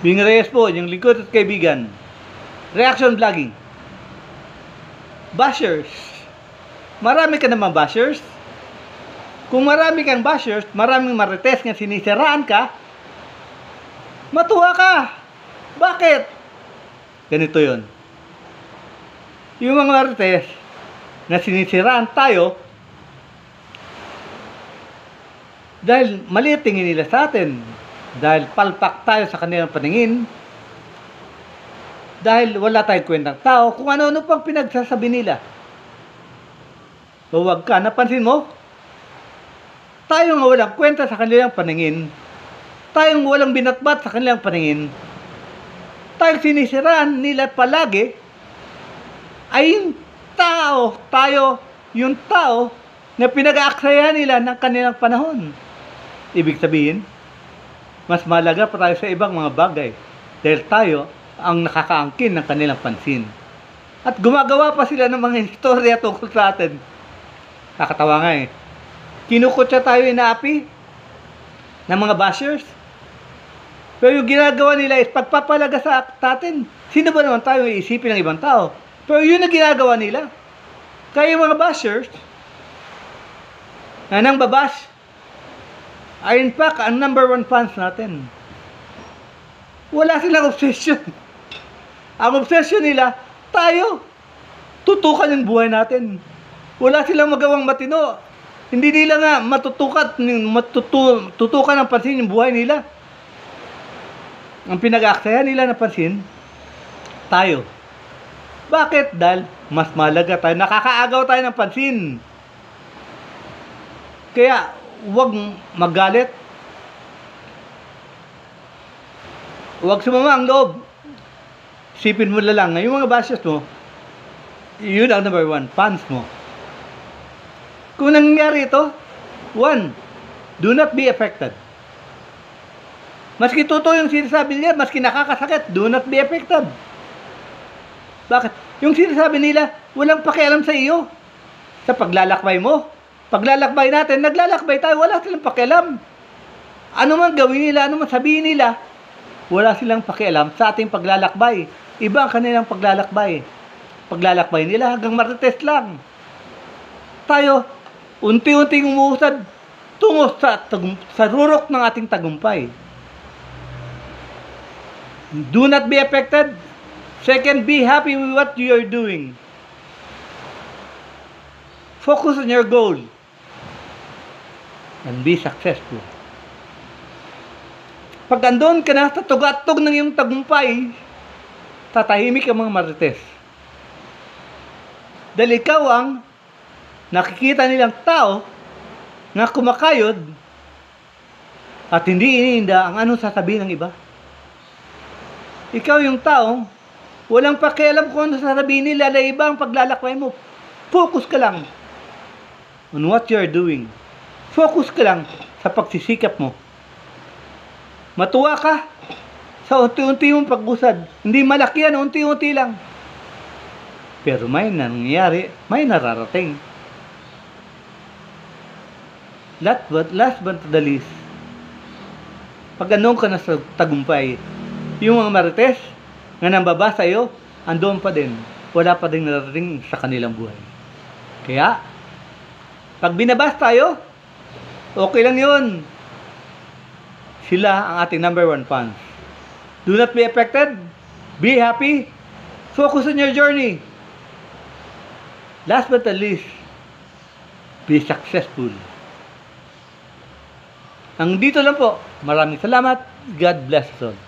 Bing Reyes po, yung lingkod at kaibigan. Reaction vlogging. Bashers. Marami ka naman bashers. Kung marami kang bashers, maraming marites nga sinisiraan ka, matuwa ka. Bakit? Ganito yon. Yung mga marites na sinisiraan tayo, dahil mali tingin nila sa atin, dahil palpak tayo sa kanilang paningin, dahil wala tayong kwentang tao, kung ano-ano pang pinagsasabi nila. Huwag ka, napansin mo? Tayo nga walang kwenta sa kanilang paningin, tayong walang binatbat sa kanilang paningin, tayong sinisiraan nila palagi, ay yung tao, tayo, yung tao na pinag-aaksayahan nila ng kanilang panahon. Ibig sabihin, mas malaga pa tayo sa ibang mga bagay dahil tayo ang nakakaangkin ng kanilang pansin. At gumagawa pa sila ng mga istorya tungkol sa atin. Nakakatawa nga eh. Kinukutsa tayo inaapi ng mga bashers. Pero yung ginagawa nila is pagpapalaga sa atin. Sino ba naman tayo iisipin ng ibang tao? Pero yun ang ginagawa nila. Kaya yung mga bashers na nang babash ay in fact ang number one fans natin. Wala silang obsession. Ang obsession nila, tayo. Tutukan yung buhay natin. Wala silang magawang matino. Hindi nila nga tutukan ang pansin yung buhay nila. Ang pinag-aaksayan nila na pansin, tayo. Bakit? Dahil mas malaga tayo. Nakakaagaw tayo ng pansin. Kaya, huwag magalit. Huwag sumama ang loob. Isipin mo lang, yung mga bashers mo, yun ang number one, fans mo. Kung nangyari ito, one, do not be affected. Maski totoo yung sinasabi nila, maski nakakasakit, do not be affected. Bakit? Yung sinasabi nila, walang pakialam sa iyo. Sa paglalakbay mo. Paglalakbay natin, naglalakbay tayo, wala silang pakialam. Ano man gawin nila, ano man sabihin nila, wala silang pakialam sa ating paglalakbay. Iba ang kanilang paglalakbay. Paglalakbay nila hanggang marites lang. Tayo, unti-unting umuusad tungo sa rurok ng ating tagumpay. Do not be affected. Second, be happy with what you are doing. Focus on your goal. And be successful. Pag andun ka na sa tugatog ng iyong tagumpay, tatahimik ang mga marites. Dahil ikaw ang nakikita nilang tao na kumakayod at hindi iniinda ang anong sasabihin ng iba. Ikaw yung taong walang pakialam kung ano sasabihin nila na iba ang paglalakbay mo. Focus ka lang on what you are doing. Focus ka lang sa pagsisikap mo. Matuwa ka sa unti-unti mong pag-usad. Hindi malaki yan, unti-unti lang. Pero may nangyayari, may nararating. Last but not the least, pag anong ka na sa tagumpay, yung mga marites nga nambaba sa iyo, andoon pa din. Wala pa din nararating sa kanilang buhay. Kaya, pag binabas tayo, okay lang yun. Sila ang ating number one fans. Do not be affected. Be happy. Focus on your journey. Last but not least, be successful. Ang dito lang po. Maraming salamat. God bless us all.